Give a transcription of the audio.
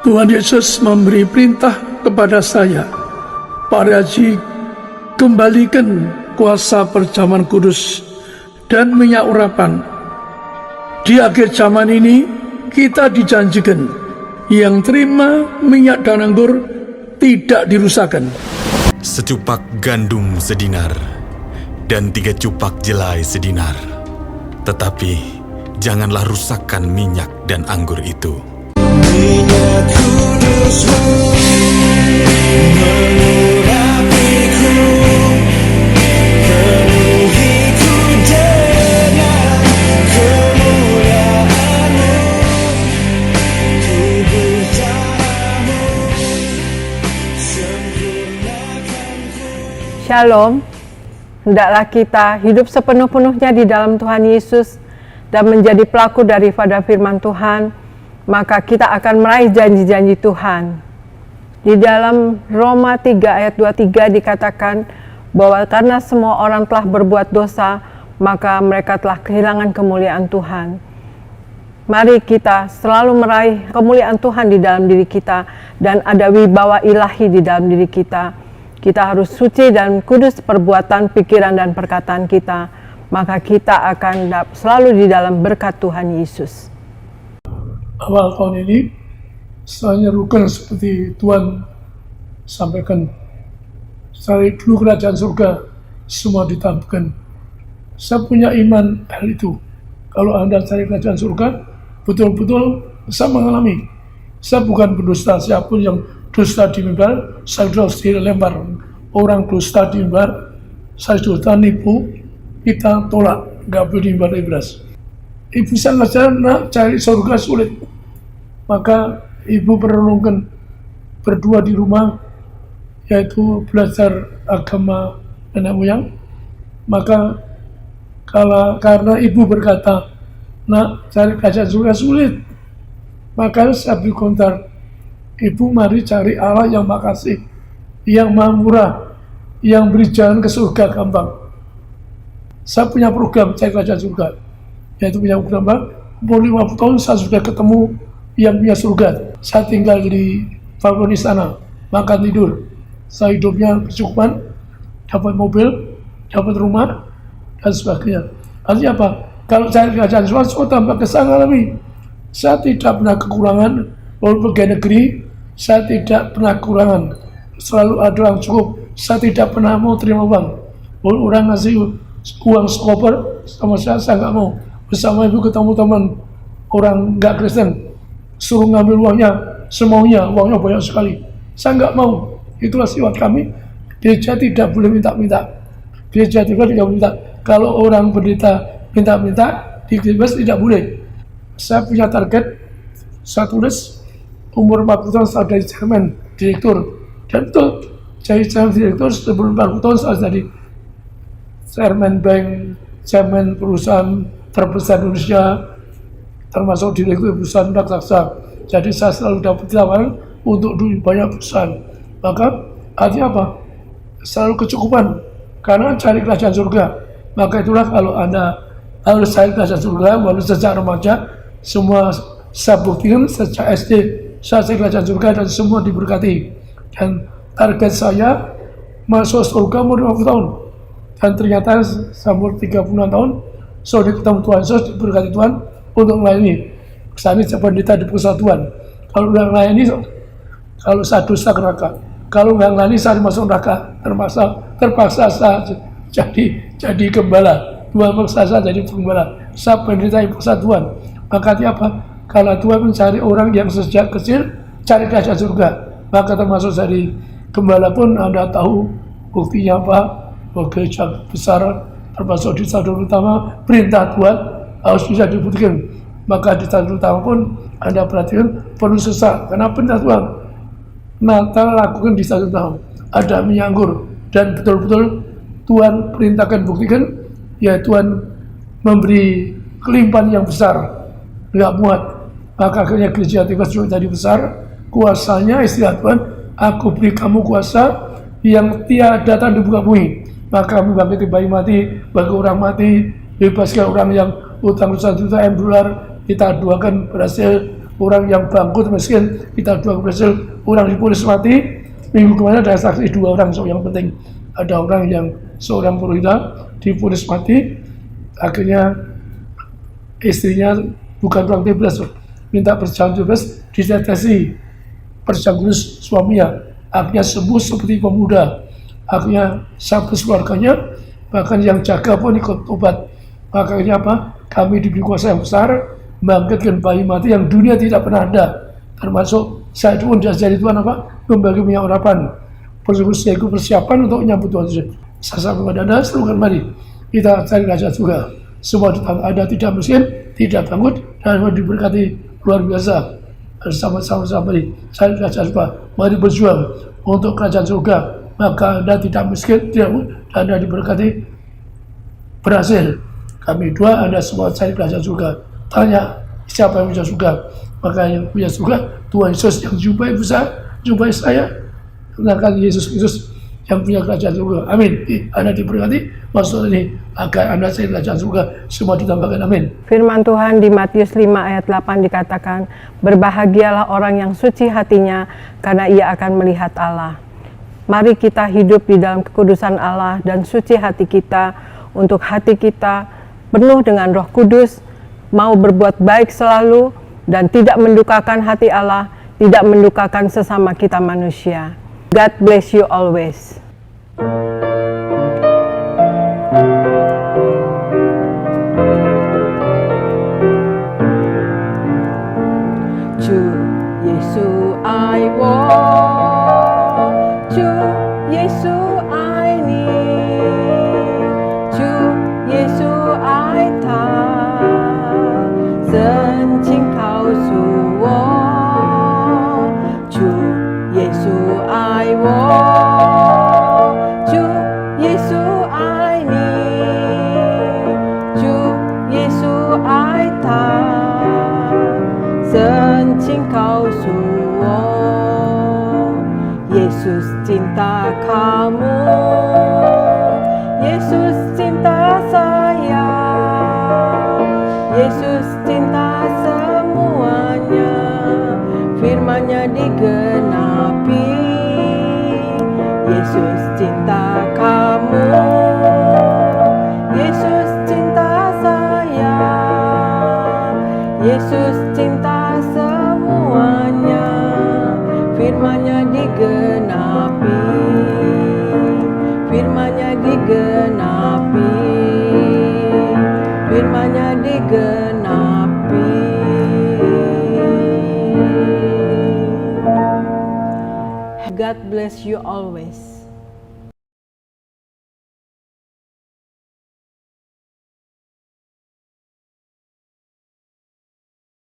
Tuhan Yesus memberi perintah kepada saya, Pak Haji, kembalikan kuasa perjamuan kudus dan minyak urapan. Di akhir zaman ini kita dijanjikan yang terima minyak dan anggur tidak dirusakkan. Secupak gandum sedinar dan 3 cupak jelai sedinar. Tetapi janganlah rusakkan minyak dan anggur itu. Minyak kudusmu mengurapiku, penuhiku dengan kemuliaan-Mu, tubuh darah-Mu sempurnakanku. Shalom, hendaklah kita hidup sepenuh-penuhnya di dalam Tuhan Yesus dan menjadi pelaku daripada firman Tuhan, maka kita akan meraih janji-janji Tuhan. Di dalam Roma 3 ayat 23 dikatakan bahwa karena semua orang telah berbuat dosa, maka mereka telah kehilangan kemuliaan Tuhan. Mari kita selalu meraih kemuliaan Tuhan di dalam diri kita dan ada wibawa ilahi di dalam diri kita. Kita harus suci dan kudus perbuatan, pikiran, dan perkataan kita. Maka kita akan selalu di dalam berkat Tuhan Yesus. Awal tahun ini saya nyerukan seperti Tuhan sampaikan, cari dulu kerajaan surga, semua ditambahkan. Saya punya iman hal itu. Kalau Anda cari kerajaan surga, betul-betul saya mengalami. Saya bukan berdusta, siapapun yang dusta di mimbar, saya sudah dilempar. Orang dusta di mimbar, saya sudah nipu, kita tolak, nggak boleh di mimbar ibras. Ibu saya ngajar, nak cari surga sulit. Maka ibu merenungkan berdua di rumah, yaitu belajar agama nenek moyang. Maka karena ibu berkata, nak cari kerajaan surga sulit, maka saya beri komentar, ibu mari cari Allah yang makasih, yang maha murah, yang beri jalan ke surga gampang. Saya punya program cari kerajaan surga, yaitu punya program umur 50 tahun saya sudah ketemu yang punya surga. Saya tinggal di balkon istana, makan tidur, saya hidupnya bercukupan, dapat mobil, dapat rumah, dan sebagainya. Artinya apa? Kalau cari kerajaan surga, saya tambah kesan alami. Saya tidak pernah kekurangan, walaupun pegawai negeri, saya tidak pernah kekurangan. Selalu ada yang cukup, saya tidak pernah mau terima uang. Walaupun orang ngasih uang skoper sama saya nggak mau. Bersama ibu ketemu teman orang nggak Kristen, suruh ngambil uangnya semaunya, uangnya banyak sekali. Saya nggak mau. Itulah sifat kami. Gereja tidak boleh minta-minta. Gereja juga tidak boleh minta. Kalau orang pendeta minta-minta, di gereja tidak boleh. Saya punya target, saya tulis umur 40 tahun saya jadi chairman, direktur. Dan betul, jadi chairman direktur sebelum 40 tahun saya jadi chairman bank, chairman perusahaan terbesar Indonesia, termasuk direktur perusahaan raksasa. Jadi saya selalu dapat tawaran untuk duit banyak perusahaan. Maka artinya apa? Selalu kecukupan karena cari kerajaan surga. Maka itulah kalau Anda harus cari kerajaan surga, walaupun sejak remaja, semua saya buktikan sejak SD saya cari kerajaan surga dan semua diberkati. Dan target saya masuk surga umur 50 tahun. Dan ternyata sampai 36 tahun sudah ketemu Tuhan Yesus, diberkati Tuhan untuk melayani. Saya ini pendeta di persatuan. Kalau udah melayani, kalau saya dosa ke neraka. Kalau nggak melayani, saya masuk neraka. Terpaksa saya jadi gembala. Tuhan paksa saya jadi gembala. Saya pendeta di persatuan. Maka apa? Karena Tuhan mencari orang yang sejak kecil cari kerajaan surga. Maka termasuk dari gembala pun Anda tahu buktinya apa? Bahwa gereja besar termasuk di stadion utama perintah Tuhan harus bisa dibuktikan. Maka di stadion utama pun Anda perhatikan perlu sesak karena perintah Tuhan. Natal lakukan di stadion utama ada minyak anggur dan betul-betul Tuhan perintahkan buktikan, ya Tuhan memberi kelimpahan yang besar, nggak muat. Maka akhirnya gereja Tifas juga tadi besar, kuasanya istilah Tuhan, aku beri kamu kuasa yang tiada tanda buka bumi. Maka kami bangkiti bayi mati, bagi orang mati, bebaskan orang yang utang $1 juta, kita doakan berhasil orang yang bangkrut miskin, kita doa berhasil, orang difonis mati. Minggu kemarin ada saksi 2 orang, so yang penting ada orang yang seorang perwira difonis mati, akhirnya istrinya bukan orang bebas, minta perjanjian bebas, ditetesi perjanjian suaminya, akhirnya sembuh seperti pemuda, akhirnya sampai keluarganya, bahkan yang jaga pun ikut tobat. Makanya apa? Kami diberi kuasa yang besar, membangkitkan bayi mati yang dunia tidak pernah ada, termasuk saya pun diajari Tuhan apa? Membagi minyak urapan, persiapan untuk menyambut Tuhan Yesus. Saya sampaikan kepada Anda, seluruh mari kita cari raja juga. Semua ada tidak miskin, tidak bangkrut, dan diberkati luar biasa. Sama-sama mari, saya raja juga. Mari berjuang untuk kerajaan surga. Maka Anda tidak miskin, tidak bangkrut, dan Anda diberkati berhasil. Kami doa Anda semua cari kerajaan surga. Tanya siapa yang punya surga? Maka yang punya surga Tuhan Yesus yang jumpai saya. Kenalkan Yesus Kristus yang punya kerajaan surga. Amin. Anda diberkati maksud ini agar Anda cari kerajaan surga, semua ditambahkan. Amin. Firman Tuhan di Matius 5 ayat 8 dikatakan, berbahagialah orang yang suci hatinya, karena ia akan melihat Allah. Mari kita hidup di dalam kekudusan Allah dan suci hati kita, untuk hati kita penuh dengan Roh Kudus, mau berbuat baik selalu, dan tidak mendukakan hati Allah, tidak mendukakan sesama kita manusia. God bless you always. Chủ Giêsu ai wo, Chủ Giêsu ai ni, Chủ Giêsu ai tha, dân chính khao su wo, Chủ Giêsu ai wo, Chủ Giêsu ai ni, Chủ Giêsu ai tha, dân chính khao su wo. Yesus cinta kamu, Yesus cinta saya, Yesus cinta semuanya, firman-Nya digenapi. Yesus cinta kamu, Yesus cinta saya, Yesus cinta semuanya, firman-Nya digenapi, firman-Nya digenapi, firman-Nya digenapi. God bless you always.